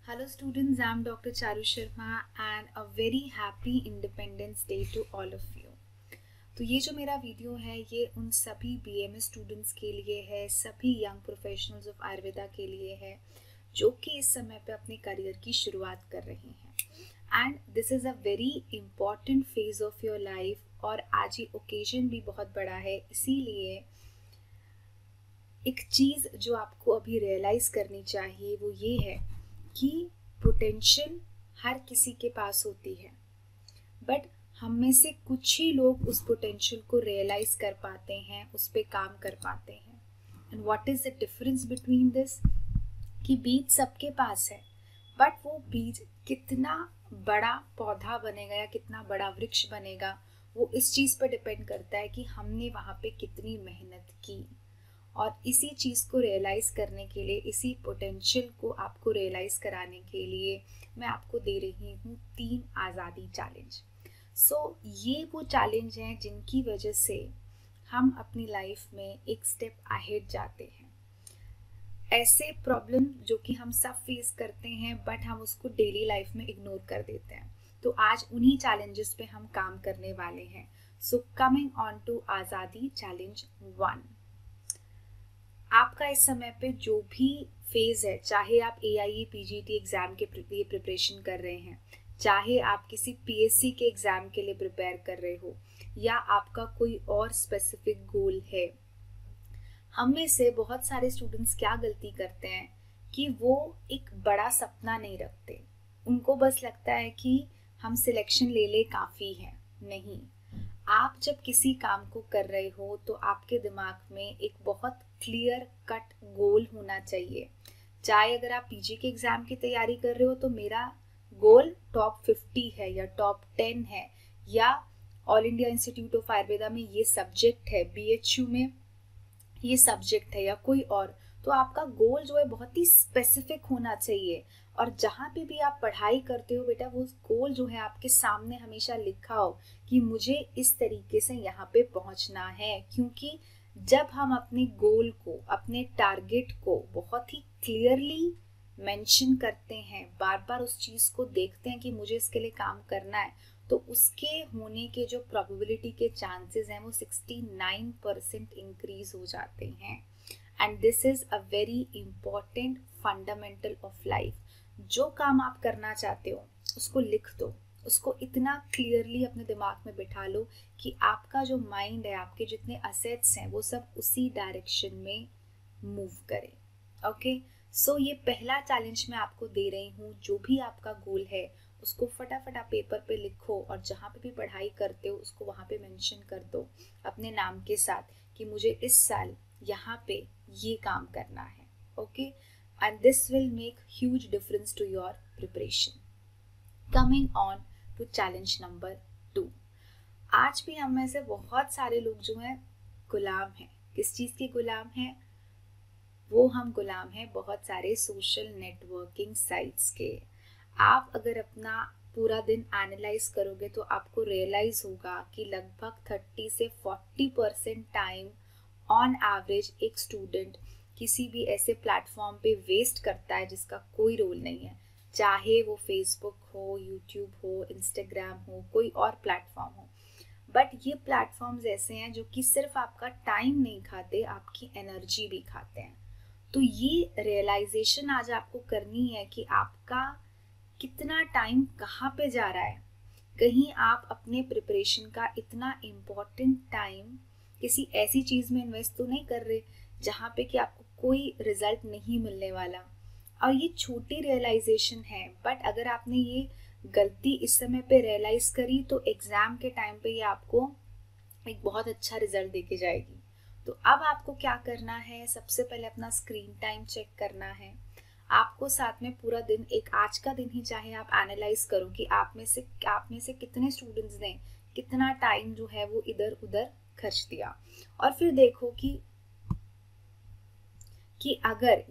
Hello students, I'm Dr. Charu Sharma and a very happy Independence Day to all of you. तो ये जो मेरा video है ये उन सभी BMS स्टूडेंट्स के लिए है, सभी यंग प्रोफेशनल्स ऑफ आयुर्वेदा के लिए है जो कि इस समय पे अपने करियर की शुरुआत कर रहे हैं and this is a very important phase of your life और आज ये ओकेजन भी बहुत बड़ा है। इसीलिए एक चीज़ जो आपको अभी रियलाइज़ करनी चाहिए वो ये है कि पोटेंशियल हर किसी के पास होती है, बट हम में से कुछ ही लोग उस पोटेंशियल को रियलाइज कर पाते हैं, उस पर काम कर पाते हैं। And what is the difference between this कि बीज सबके पास है, बट वो बीज कितना बड़ा पौधा बनेगा या कितना बड़ा वृक्ष बनेगा वो इस चीज़ पर डिपेंड करता है कि हमने वहाँ पे कितनी मेहनत की। और इसी चीज़ को रियलाइज़ करने के लिए, इसी पोटेंशियल को आपको रियलाइज़ कराने के लिए मैं आपको दे रही हूँ 3 आज़ादी चैलेंज। ये वो चैलेंज हैं जिनकी वजह से हम अपनी लाइफ में एक स्टेप अहेड जाते हैं। ऐसे प्रॉब्लम जो कि हम सब फेस करते हैं बट हम उसको डेली लाइफ में इग्नोर कर देते हैं, तो आज उन्हीं चैलेंजेस पे हम काम करने वाले हैं। कमिंग ऑन टू आज़ादी चैलेंज 1। आपका इस समय पे जो भी फेज़ है, चाहे आप AIE PGT एग्ज़ाम के लिए प्रिपरेशन कर रहे हैं, चाहे आप किसी PSC के एग्ज़ाम के लिए प्रिपेयर कर रहे हो या आपका कोई और स्पेसिफिक गोल है, हम में से बहुत सारे स्टूडेंट्स क्या गलती करते हैं कि वो एक बड़ा सपना नहीं रखते। उनको बस लगता है कि हम सिलेक्शन ले ले काफ़ी है। नहीं, आप जब किसी काम को कर रहे हो तो आपके दिमाग में एक बहुत क्लियर कट गोल होना चाहिए। चाहे अगर आप PG के एग्ज़ाम की तैयारी कर रहे हो तो मेरा गोल टॉप 50 है या टॉप 10 है, या all India institute of Ayurveda में ये सब्जेक्ट है, BHU में ये सब्जेक्ट है या कोई और, तो आपका गोल जो है बहुत ही स्पेसिफिक होना चाहिए। और जहाँ पे भी आप पढ़ाई करते हो बेटा, वो गोल जो है आपके सामने हमेशा लिखा हो कि मुझे इस तरीके से यहाँ पे पहुँचना है। क्योंकि जब हम अपने गोल को, अपने टारगेट को बहुत ही क्लियरली मेंशन करते हैं, बार बार उस चीज़ को देखते हैं कि मुझे इसके लिए काम करना है, तो उसके होने के जो प्रोबेबिलिटी के चांसेस हैं वो 69% इंक्रीज हो जाते हैं। And this is a very important fundamental of life. जो काम आप करना चाहते हो उसको लिख दो, उसको इतना क्लियरली अपने दिमाग में बिठा लो कि आपका जो माइंड है, आपके जितने असेट्स हैं वो सब उसी डायरेक्शन में मूव करें। ओके, ये पहला चैलेंज मैं आपको दे रही हूँ। जो भी आपका गोल है उसको फटाफट आप पेपर पे लिखो और जहाँ पे भी पढ़ाई करते हो उसको वहाँ पे मेंशन कर दो अपने नाम के साथ कि मुझे इस साल यहाँ पे ये काम करना है। Okay, and this will make huge difference to your preparation. Coming on to challenge number 2। आज भी हम में से बहुत सारे लोग जो हैं गुलाम हैं। किस चीज़ के गुलाम हैं? वो हम गुलाम हैं बहुत सारे सोशल नेटवर्किंग साइट्स के। आप अगर अपना पूरा दिन एनालाइज करोगे तो आपको रियलाइज होगा कि लगभग 30 से 40% टाइम ऑन एवरेज एक स्टूडेंट किसी भी ऐसे प्लेटफॉर्म पे वेस्ट करता है जिसका कोई रोल नहीं है। चाहे वो फेसबुक हो, यूट्यूब हो, इंस्टाग्राम हो, कोई और प्लेटफॉर्म हो, बट ये प्लेटफॉर्म्स ऐसे हैं जो कि सिर्फ आपका टाइम नहीं खाते, आपकी एनर्जी भी खाते हैं। तो ये रियलाइजेशन आज आपको करनी है कि आपका कितना टाइम कहाँ पे जा रहा है। कहीं आप अपने प्रिपरेशन का इतना इम्पोर्टेंट टाइम किसी ऐसी चीज़ में इन्वेस्ट तो नहीं कर रहे जहाँ पे कि आपको कोई रिजल्ट नहीं मिलने वाला। और ये छोटी रियलाइजेशन है, बट अगर आपने ये गलती इस समय पे रियलाइज करी तो एग्ज़ाम के टाइम पे ये आपको एक बहुत अच्छा रिजल्ट देके जाएगी। तो अब आपको क्या करना है? सबसे पहले अपना स्क्रीन टाइम चेक करना है। आपको साथ में पूरा दिन, एक आज का दिन ही चाहे आप एनालाइज करो कि आप में से कितने स्टूडेंट्स ने कितना टाइम जो है वो इधर उधर खर्च दिया। और फिर देखो कि अगर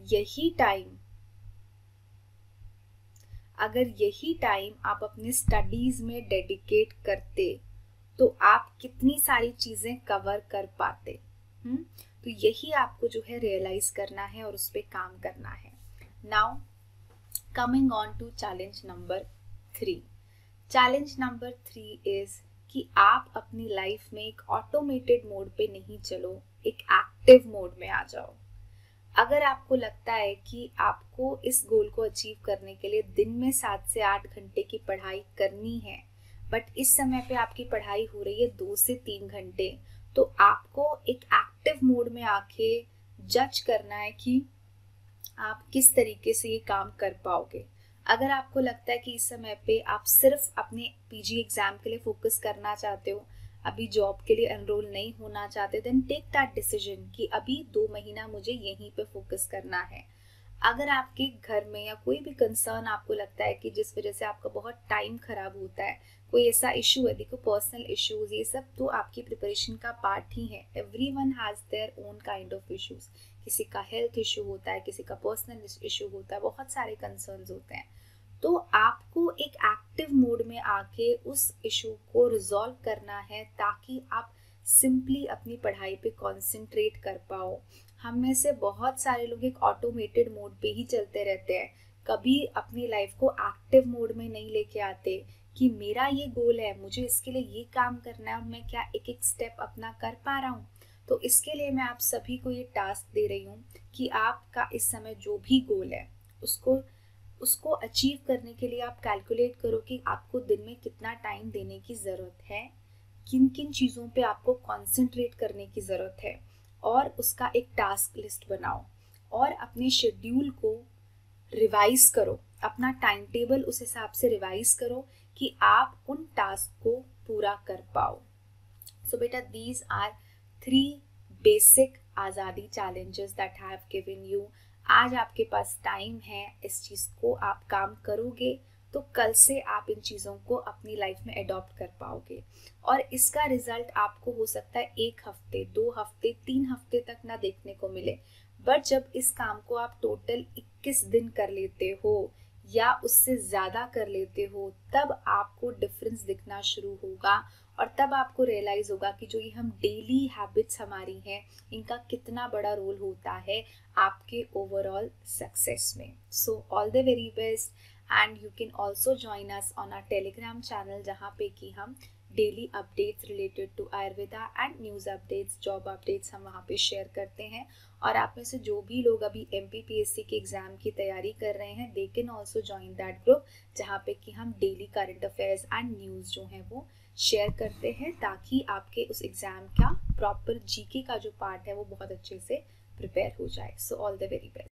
यही टाइम आप अपने स्टडीज में डेडिकेट करते तो आप कितनी सारी चीज़ें कवर कर पाते। तो यही आपको जो है रियलाइज करना है और उस पर काम करना है। Now Coming on to challenge number 3. Challenge number 3 is कि आप अपनी लाइफ में एक ऑटोमेटेड मोड पे नहीं चलो, एक एक्टिव मोड में आ जाओ। अगर आपको लगता है कि आपको इस गोल को अचीव करने के लिए दिन में 7 से 8 घंटे की पढ़ाई करनी है, बट इस समय पे आपकी पढ़ाई हो रही है 2 से 3 घंटे, तो आपको एक एक्टिव मोड में आके जज करना है कि आप किस तरीके से ये काम कर पाओगे। अगर आपको लगता है कि इस समय पे आप सिर्फ अपने पीजी एग्जाम के लिए फोकस करना चाहते हो, अभी जॉब के लिए एनरोल नहीं होना चाहते, देन टेक दैट डिसीजन कि अभी 2 महीना मुझे यहीं पे फोकस करना है। अगर आपके घर में या कोई भी कंसर्न आपको लगता है कि जिस वजह से आपका बहुत टाइम खराब होता है, कोई ऐसा इशू है, देखो पर्सनल इश्यूज ये सब तो आपकी प्रिपरेशन का पार्ट ही है। Everyone has their own kind of issues. किसी का हेल्थ इशू होता है, किसी का पर्सनल इशू होता है, बहुत सारे कंसर्न्स होते हैं। तो आपको एक एक्टिव मोड में आके उस इशू को रिजॉल्व करना है ताकि आप सिंपली अपनी पढ़ाई पे कंसंट्रेट कर पाओ। हम में से बहुत सारे लोग एक ऑटोमेटेड मोड पे ही चलते रहते हैं, कभी अपनी लाइफ को एक्टिव मोड में नहीं लेके आते कि मेरा ये गोल है, मुझे इसके लिए ये काम करना है और मैं क्या एक एक स्टेप अपना कर पा रहा हूँ। तो इसके लिए मैं आप सभी को ये टास्क दे रही हूँ कि आपका इस समय जो भी गोल है उसको अचीव करने के लिए आप कैलकुलेट करो कि आपको दिन में कितना टाइम देने की ज़रूरत है, किन किन चीज़ों पे आपको कंसंट्रेट करने की ज़रूरत है, और उसका एक टास्क लिस्ट बनाओ और अपने शेड्यूल को रिवाइज करो, अपना टाइम टेबल उस हिसाब से रिवाइज करो कि आप उन टास्क को पूरा कर पाओ। सो बेटा, दीज आर 3 बेसिक आज़ादी challenges that I have given you. आज आपके पास टाइम है, इस चीज़ को आप काम करोगे तो कल से आप इन चीज़ों को अपनी लाइफ में अडॉप्ट कर पाओगे और इसका रिजल्ट आपको हो सकता है 1 हफ्ते, 2 हफ्ते, 3 हफ्ते तक ना देखने को मिले, बट जब इस काम को आप टोटल 21 दिन कर लेते हो या उससे ज़्यादा कर लेते हो, तब आपको डिफरेंस दिखना शुरू होगा और तब आपको रियलाइज़ होगा कि जो ये हम डेली हैबिट्स हमारी हैं, इनका कितना बड़ा रोल होता है आपके ओवरऑल सक्सेस में। So all the very best, and you can also join us on our Telegram channel, जहाँ पे कि हम daily updates related to Ayurveda and news updates, job updates हम वहाँ पे शेयर करते हैं। और आप में से जो भी लोग अभी MPPSC के एग्ज़ाम की तैयारी कर रहे हैं, they can also join that group, जहाँ पे कि हम daily current affairs and news जो हैं वो शेयर करते हैं ताकि आपके उस एग्ज़ाम का प्रॉपर GK का जो पार्ट है वो बहुत अच्छे से प्रिपेयर हो जाए। सो ऑल द वेरी बेस्ट।